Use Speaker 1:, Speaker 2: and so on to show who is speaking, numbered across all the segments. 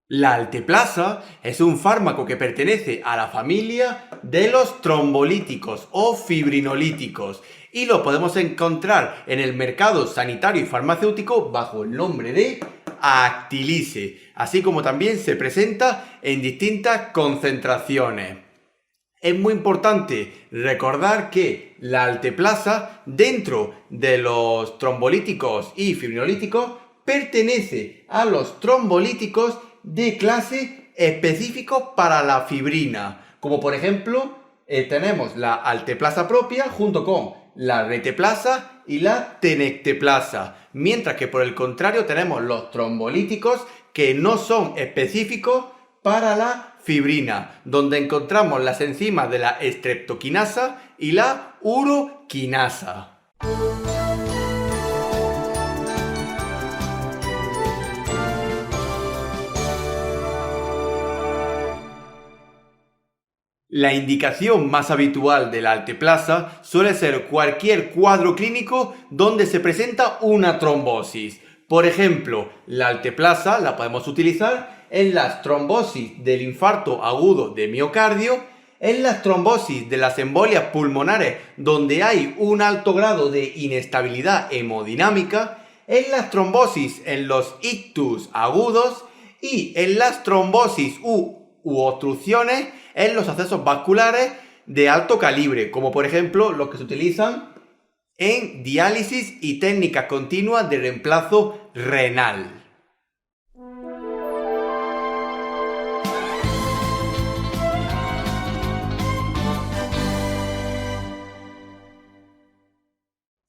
Speaker 1: La alteplasa es un fármaco que pertenece a la familia de los trombolíticos o fibrinolíticos y lo podemos encontrar en el mercado sanitario y farmacéutico bajo el nombre de Actilise, así como también se presenta en distintas concentraciones. Es muy importante recordar que la alteplasa dentro de los trombolíticos y fibrinolíticos pertenece a los trombolíticos de clase específicos para la fibrina, como por ejemplo tenemos la alteplasa propia junto con la reteplasa y la tenecteplasa, mientras que por el contrario tenemos los trombolíticos que no son específicos para la fibrina, donde encontramos las enzimas de la streptokinasa y la uroquinasa. La indicación más habitual de la alteplasa suele ser cualquier cuadro clínico donde se presenta una trombosis. Por ejemplo, la alteplasa la podemos utilizar en las trombosis del infarto agudo de miocardio, en las trombosis de las embolias pulmonares donde hay un alto grado de inestabilidad hemodinámica, en las trombosis en los ictus agudos y en las trombosis u obstrucciones en los accesos vasculares de alto calibre, como por ejemplo los que se utilizan en diálisis y técnicas continuas de reemplazo renal.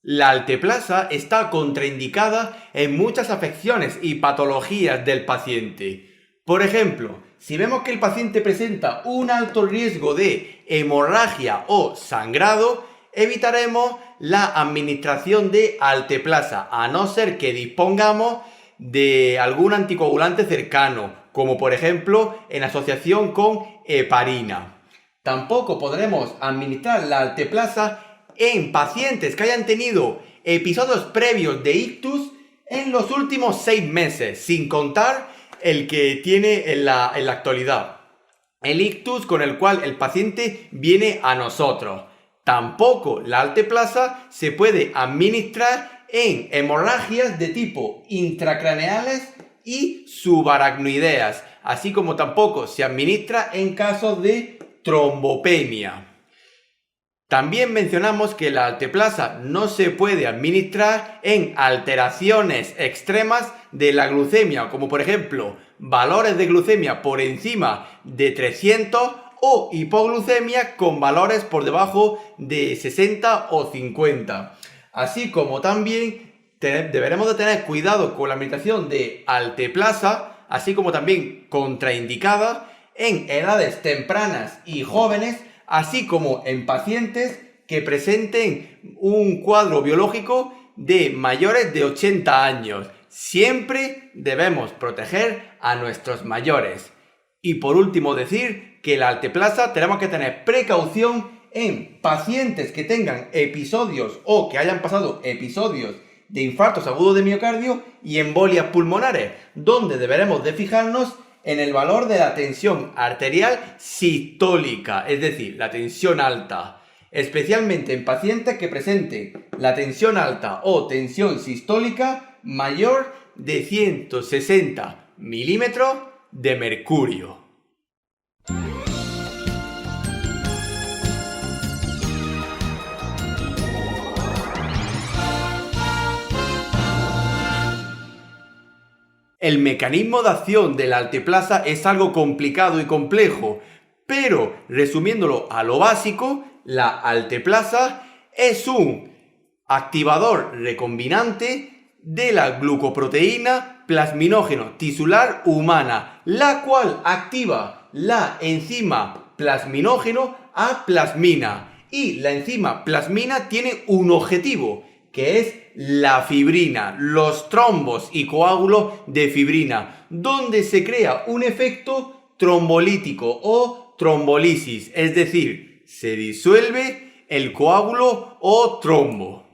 Speaker 1: La alteplasa está contraindicada en muchas afecciones y patologías del paciente. Por ejemplo, si vemos que el paciente presenta un alto riesgo de hemorragia o sangrado, evitaremos la administración de alteplasa, a no ser que dispongamos de algún anticoagulante cercano, como por ejemplo en asociación con heparina. Tampoco podremos administrar la alteplasa en pacientes que hayan tenido episodios previos de ictus en los últimos 6 meses, sin contar el que tiene en la actualidad. El ictus con el cual el paciente viene a nosotros. Tampoco la alteplasa se puede administrar en hemorragias de tipo intracraneales y subaracnoideas, así como tampoco se administra en casos de trombopenia. También mencionamos que la alteplasa no se puede administrar en alteraciones extremas de la glucemia, como por ejemplo valores de glucemia por encima de 300 o hipoglucemia con valores por debajo de 60 o 50. Así como también deberemos de tener cuidado con la administración de alteplasa, así como también contraindicada en edades tempranas y jóvenes, así como en pacientes que presenten un cuadro biológico de mayores de 80 años. Siempre debemos proteger a nuestros mayores. Y por último decir que la alteplasa tenemos que tener precaución en pacientes que tengan episodios o que hayan pasado episodios de infartos agudos de miocardio y embolias pulmonares, donde deberemos de fijarnos en el valor de la tensión arterial sistólica, es decir, la tensión alta, especialmente en pacientes que presenten la tensión alta o tensión sistólica mayor de 160 milímetros de mercurio. El mecanismo de acción de la alteplasa es algo complicado y complejo, pero resumiéndolo a lo básico, la alteplasa es un activador recombinante de la glucoproteína plasminógeno tisular humana, la cual activa la enzima plasminógeno a plasmina. Y la enzima plasmina tiene un objetivo, que es la fibrina, los trombos y coágulos de fibrina, donde se crea un efecto trombolítico o trombolisis, es decir, se disuelve el coágulo o trombo.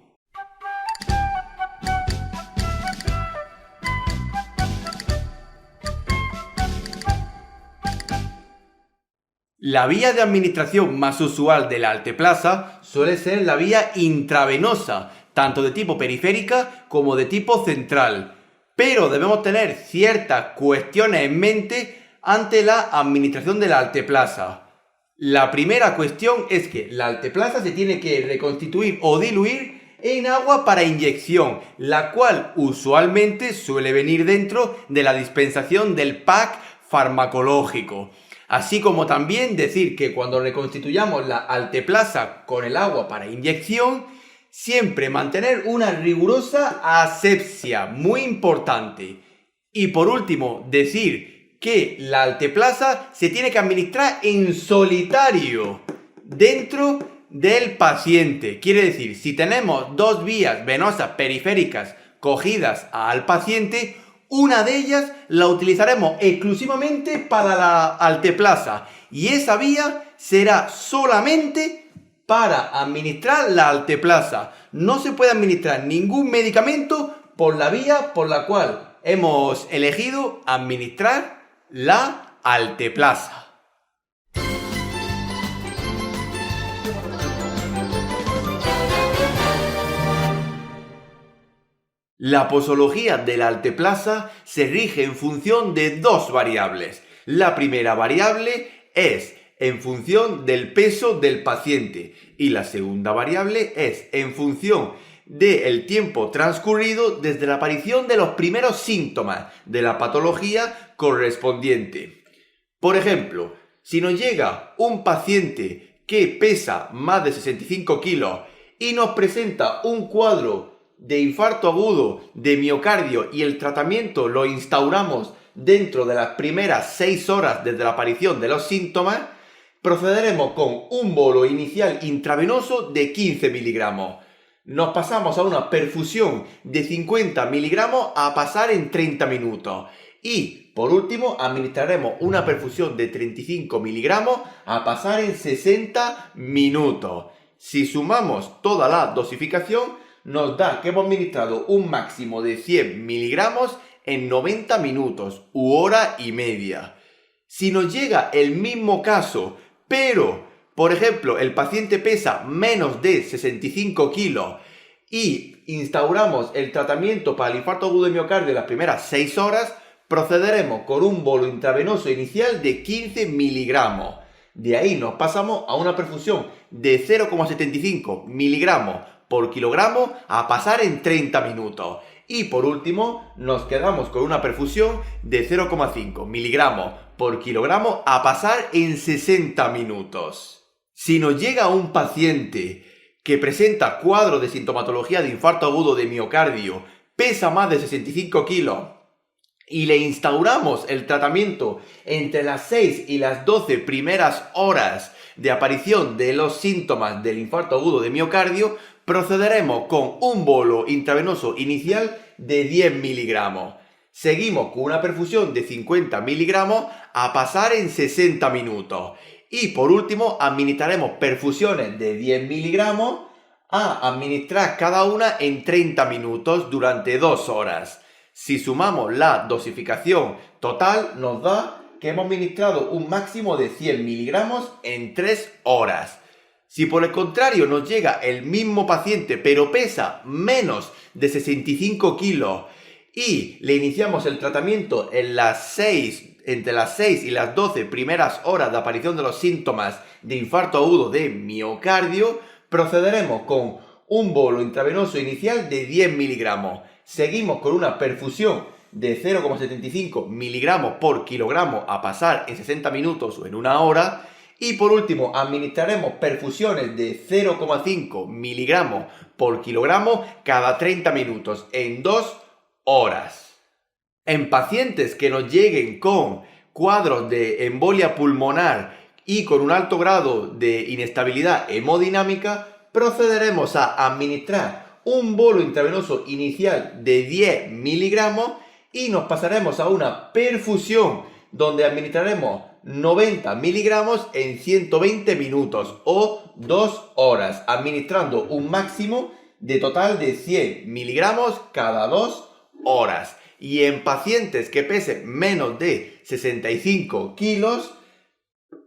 Speaker 1: La vía de administración más usual de la alteplasa suele ser la vía intravenosa, tanto de tipo periférica como de tipo central. Pero debemos tener ciertas cuestiones en mente ante la administración de la alteplasa. La primera cuestión es que la alteplasa se tiene que reconstituir o diluir en agua para inyección, la cual usualmente suele venir dentro de la dispensación del pack farmacológico. Así como también decir que cuando reconstituyamos la alteplasa con el agua para inyección, siempre mantener una rigurosa asepsia, muy importante. Y por último, decir que la alteplasa se tiene que administrar en solitario, dentro del paciente. Quiere decir, si tenemos dos vías venosas periféricas cogidas al paciente, una de ellas la utilizaremos exclusivamente para la alteplasa y esa vía será solamente para administrar la alteplasa. No se puede administrar ningún medicamento por la vía por la cual hemos elegido administrar la alteplasa. La posología de la alteplasa se rige en función de dos variables. La primera variable es en función del peso del paciente y la segunda variable es en función del tiempo transcurrido desde la aparición de los primeros síntomas de la patología correspondiente. Por ejemplo, si nos llega un paciente que pesa más de 65 kilos y nos presenta un cuadro de infarto agudo de miocardio y el tratamiento lo instauramos dentro de las primeras 6 horas desde la aparición de los síntomas, procederemos con un bolo inicial intravenoso de 15 miligramos. Nos pasamos a una perfusión de 50 miligramos a pasar en 30 minutos. Y, por último, administraremos una perfusión de 35 miligramos a pasar en 60 minutos. Si sumamos toda la dosificación, nos da que hemos administrado un máximo de 100 miligramos en 90 minutos u hora y media. Si nos llega el mismo caso, pero, por ejemplo, el paciente pesa menos de 65 kilos y instauramos el tratamiento para el infarto agudo de miocardio en las primeras 6 horas, procederemos con un bolo intravenoso inicial de 15 miligramos. De ahí nos pasamos a una perfusión de 0,75 miligramos por kilogramo a pasar en 30 minutos. Y por último, nos quedamos con una perfusión de 0,5 miligramos por kilogramo a pasar en 60 minutos. Si nos llega un paciente que presenta cuadro de sintomatología de infarto agudo de miocardio, pesa más de 65 kilos y le instauramos el tratamiento entre las 6 y las 12 primeras horas de aparición de los síntomas del infarto agudo de miocardio, procederemos con un bolo intravenoso inicial de 10 miligramos. Seguimos con una perfusión de 50 miligramos a pasar en 60 minutos. Y por último, administraremos perfusiones de 10 miligramos a administrar cada una en 30 minutos durante 2 horas. Si sumamos la dosificación total, nos da que hemos administrado un máximo de 100 miligramos en 3 horas. Si por el contrario nos llega el mismo paciente pero pesa menos de 65 kilos y le iniciamos el tratamiento entre las 6 y las 12 primeras horas de aparición de los síntomas de infarto agudo de miocardio, procederemos con un bolo intravenoso inicial de 10 miligramos. Seguimos con una perfusión de 0,75 miligramos por kilogramo a pasar en 60 minutos o en una hora. Y por último, administraremos perfusiones de 0,5 miligramos por kilogramo cada 30 minutos en 2 horas. En pacientes que nos lleguen con cuadros de embolia pulmonar y con un alto grado de inestabilidad hemodinámica, procederemos a administrar un bolo intravenoso inicial de 10 miligramos y nos pasaremos a una perfusión donde administraremos 90 miligramos en 120 minutos o 2 horas, administrando un máximo de total de 100 miligramos cada 2 horas. Y en pacientes que pesen menos de 65 kilos,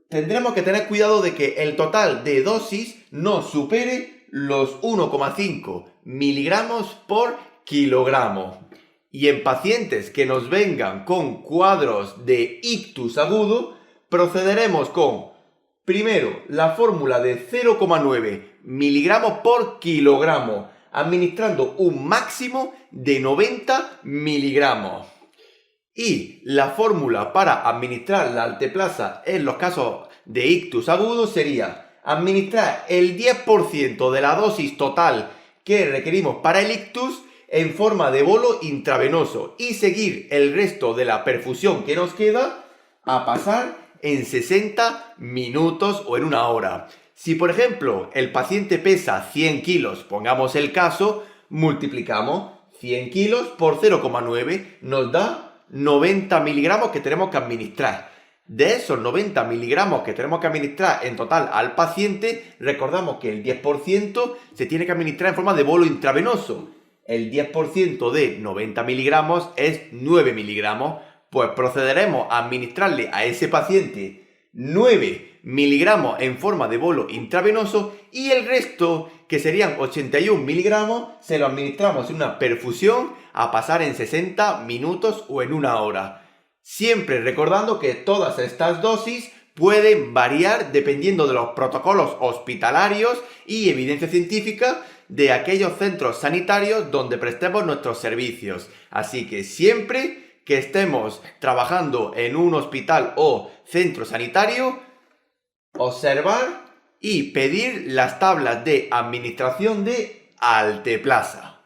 Speaker 1: tendremos que tener cuidado de que el total de dosis no supere los 1,5 miligramos por kilogramo. Y en pacientes que nos vengan con cuadros de ictus agudo, procederemos con, primero, la fórmula de 0,9 miligramos por kilogramo, administrando un máximo de 90 miligramos. Y la fórmula para administrar la alteplasa en los casos de ictus agudos sería administrar el 10% de la dosis total que requerimos para el ictus en forma de bolo intravenoso y seguir el resto de la perfusión que nos queda a pasar en 60 minutos o en una hora. Si por ejemplo el paciente pesa 100 kilos, pongamos el caso, multiplicamos 100 kilos por 0,9, nos da 90 miligramos que tenemos que administrar. De esos 90 miligramos que tenemos que administrar en total al paciente, recordamos que el 10% se tiene que administrar en forma de bolo intravenoso. El 10% de 90 miligramos es 9 miligramos. Pues procederemos a administrarle a ese paciente 9 miligramos en forma de bolo intravenoso y el resto, que serían 81 miligramos, se lo administramos en una perfusión a pasar en 60 minutos o en una hora. Siempre recordando que todas estas dosis pueden variar dependiendo de los protocolos hospitalarios y evidencia científica de aquellos centros sanitarios donde prestemos nuestros servicios. Así que siempre que estemos trabajando en un hospital o centro sanitario, observar y pedir las tablas de administración de alteplasa.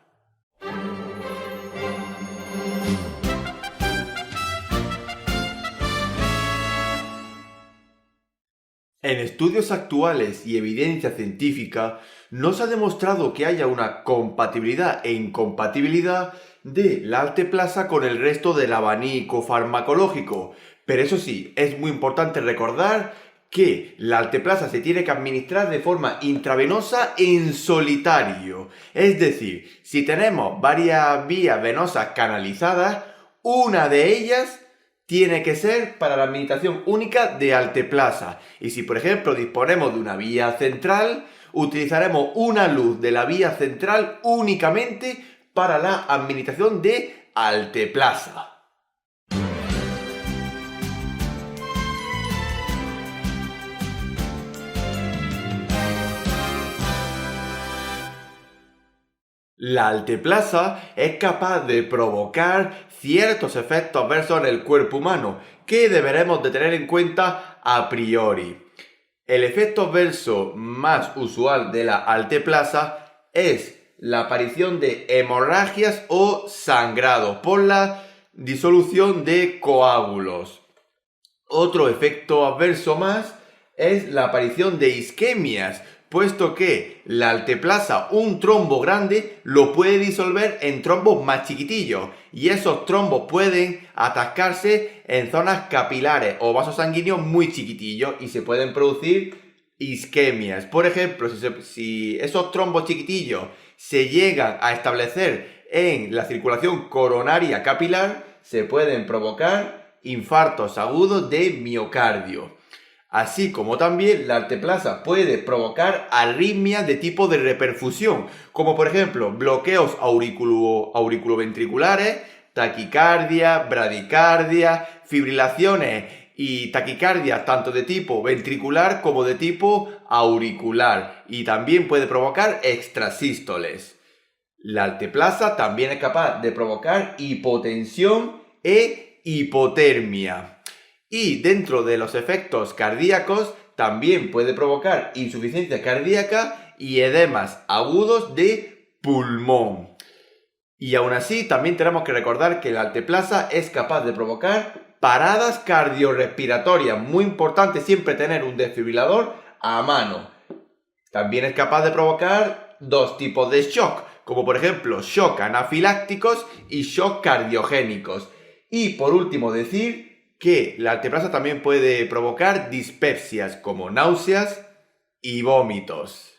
Speaker 1: En estudios actuales y evidencia científica, no se ha demostrado que haya una compatibilidad e incompatibilidad de la alteplasa con el resto del abanico farmacológico. Pero eso sí, es muy importante recordar que la alteplasa se tiene que administrar de forma intravenosa en solitario. Es decir, si tenemos varias vías venosas canalizadas, una de ellas tiene que ser para la administración única de alteplasa. Y si por ejemplo disponemos de una vía central, utilizaremos una luz de la vía central únicamente para la administración de alteplasa. La alteplasa es capaz de provocar ciertos efectos adversos en el cuerpo humano que deberemos de tener en cuenta a priori. El efecto adverso más usual de la alteplasa es la aparición de hemorragias o sangrado por la disolución de coágulos. Otro efecto adverso más es la aparición de isquemias, puesto que la alteplasa, un trombo grande, lo puede disolver en trombos más chiquitillos y esos trombos pueden atascarse en zonas capilares o vasos sanguíneos muy chiquitillos y se pueden producir isquemias. Por ejemplo, si esos trombos chiquitillos se llegan a establecer en la circulación coronaria capilar, se pueden provocar infartos agudos de miocardio. Así como también la alteplasa puede provocar arritmias de tipo de reperfusión, como por ejemplo bloqueos auriculoventriculares, taquicardia, bradicardia, fibrilaciones y taquicardia tanto de tipo ventricular como de tipo auricular, y también puede provocar extrasístoles. La alteplasa también es capaz de provocar hipotensión e hipotermia. Y dentro de los efectos cardíacos también puede provocar insuficiencia cardíaca y edemas agudos de pulmón. Y aún así también tenemos que recordar que la alteplasa es capaz de provocar paradas cardiorrespiratorias. Muy importante siempre tener un desfibrilador a mano. También es capaz de provocar dos tipos de shock, como por ejemplo shock anafilácticos y shock cardiogénicos. Y por último decir que la alteplasa también puede provocar dispepsias como náuseas y vómitos.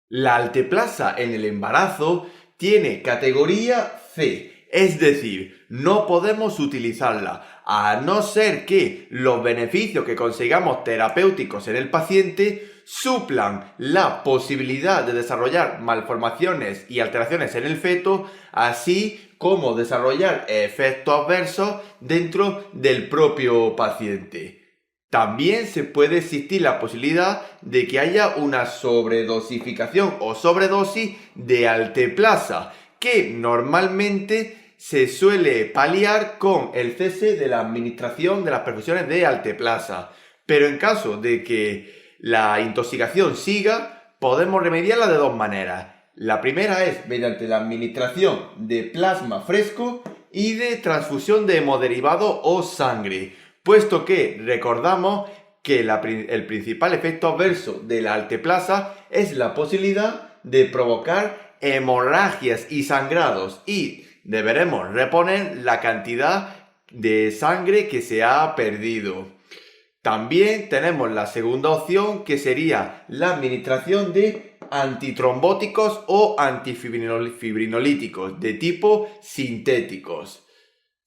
Speaker 1: La alteplasa en el embarazo tiene categoría C, es decir, no podemos utilizarla, a no ser que los beneficios que consigamos terapéuticos en el paciente suplan la posibilidad de desarrollar malformaciones y alteraciones en el feto, así como desarrollar efectos adversos dentro del propio paciente. También se puede existir la posibilidad de que haya una sobredosificación o sobredosis de alteplasa, que normalmente se suele paliar con el cese de la administración de las perfusiones de alteplasa. Pero en caso de que la intoxicación siga, podemos remediarla de dos maneras. La primera es mediante la administración de plasma fresco y de transfusión de hemoderivados o sangre, puesto que recordamos que el principal efecto adverso de la alteplasa es la posibilidad de provocar hemorragias y sangrados, y deberemos reponer la cantidad de sangre que se ha perdido. También tenemos la segunda opción, que sería la administración de antitrombóticos o antifibrinolíticos de tipo sintéticos.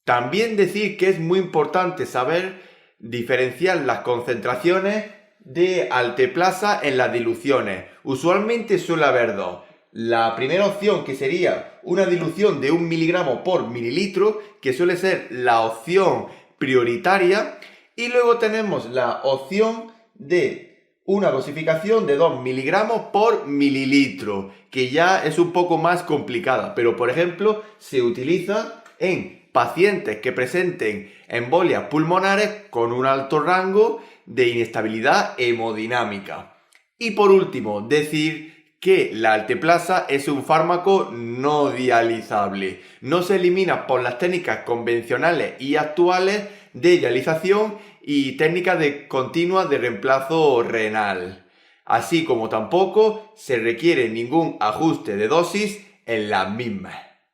Speaker 1: También decir que es muy importante saber diferenciar las concentraciones de alteplasa en las diluciones. Usualmente suele haber dos. La primera opción, que sería una dilución de 1 miligramo por mililitro, que suele ser la opción prioritaria. Y luego tenemos la opción de una dosificación de 2 miligramos por mililitro, que ya es un poco más complicada, pero por ejemplo se utiliza en pacientes que presenten embolias pulmonares con un alto rango de inestabilidad hemodinámica. Y por último, decir que la alteplasa es un fármaco no dializable. No se elimina por las técnicas convencionales y actuales de dialización y técnicas continuas de reemplazo renal. Así como tampoco se requiere ningún ajuste de dosis en las mismas.